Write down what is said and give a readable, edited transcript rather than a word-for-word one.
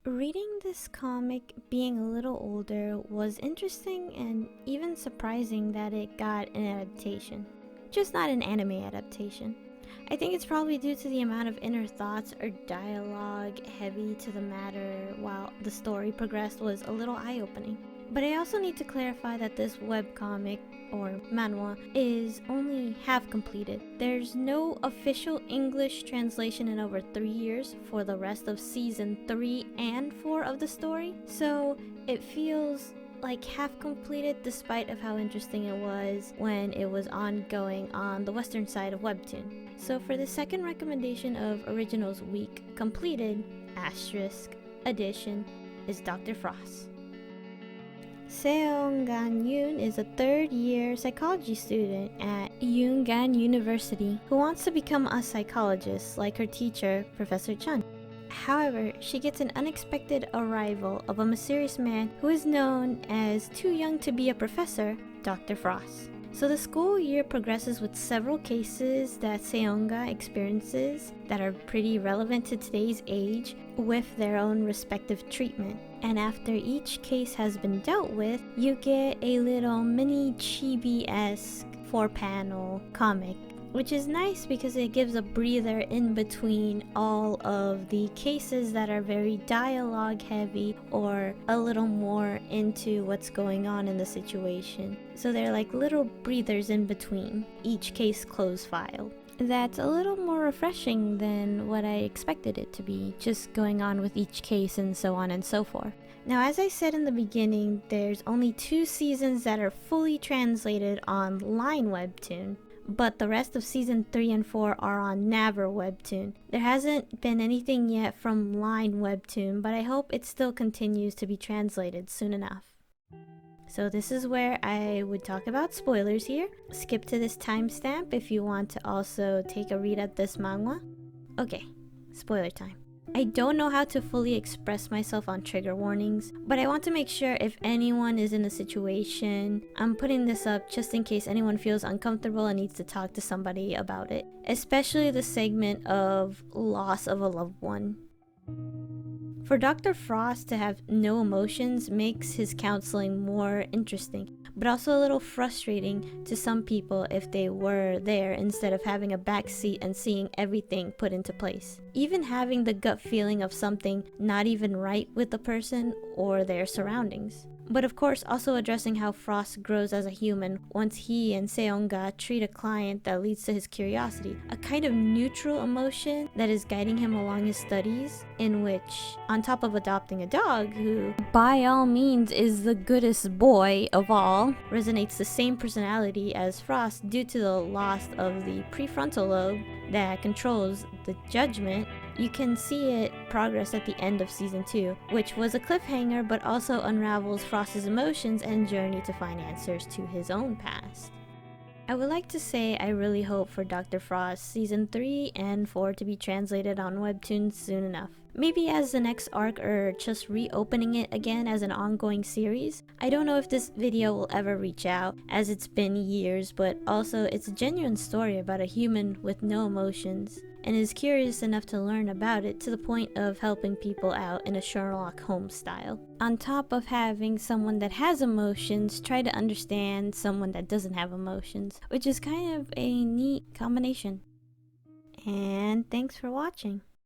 Reading this comic being a little older was interesting and even surprising that it got an adaptation. Just not an anime adaptation. I think it's probably due to the amount of inner thoughts or dialogue heavy to the matter while the story progressed was a little eye-opening. But I also need to clarify that this webcomic, or manhwa, is only half completed. There's no official English translation in over 3 years for the rest of season 3 and 4 of the story, so it feels like half completed despite of how interesting it was when it was ongoing on the western side of Webtoon. So for the second recommendation of Originals Week completed asterisk edition is Dr. Frost. Seong Gan-yoon is a third-year psychology student at Yungan University who wants to become a psychologist like her teacher, Professor Chun. However, she gets an unexpected arrival of a mysterious man who is known as too young to be a professor, Dr. Frost. So the school year progresses with several cases that Seonga experiences that are pretty relevant to today's age with their own respective treatment. And after each case has been dealt with, you get a little mini chibi-esque 4-panel comic, which is nice because it gives a breather in between all of the cases that are very dialogue heavy or a little more into what's going on in the situation. So they're like little breathers in between each case close file. That's a little more refreshing than what I expected it to be, just going on with each case and so on and so forth. Now, as I said in the beginning, there's only 2 seasons that are fully translated on Line Webtoon, but the rest of season 3 and 4 are on Naver Webtoon. There hasn't been anything yet from Line Webtoon, but I hope it still continues to be translated soon enough. So this is where I would talk about spoilers here. Skip to this timestamp if you want to also take a read at this manhwa. Okay, spoiler time. I don't know how to fully express myself on trigger warnings, but I want to make sure if anyone is in a situation, I'm putting this up just in case anyone feels uncomfortable and needs to talk to somebody about it, especially the segment of loss of a loved one. For Dr. Frost to have no emotions makes his counseling more interesting, but also a little frustrating to some people if they were there instead of having a backseat and seeing everything put into place. Even having the gut feeling of something not even right with the person or their surroundings. But of course also addressing how Frost grows as a human once he and Seonga treat a client that leads to his curiosity. A kind of neutral emotion that is guiding him along his studies, in which, on top of adopting a dog who, by all means, is the goodest boy of all, resonates the same personality as Frost due to the loss of the prefrontal lobe that controls the judgment. You can see it progress at the end of season 2, which was a cliffhanger but also unravels Frost's emotions and journey to find answers to his own past. I would like to say I really hope for Dr. Frost season 3 and 4 to be translated on Webtoon soon enough. Maybe as the next arc or just reopening it again as an ongoing series. I don't know if this video will ever reach out as it's been years, but also it's a genuine story about a human with no emotions and is curious enough to learn about it to the point of helping people out in a Sherlock Holmes style. On top of having someone that has emotions try to understand someone that doesn't have emotions, which is kind of a neat combination. And thanks for watching.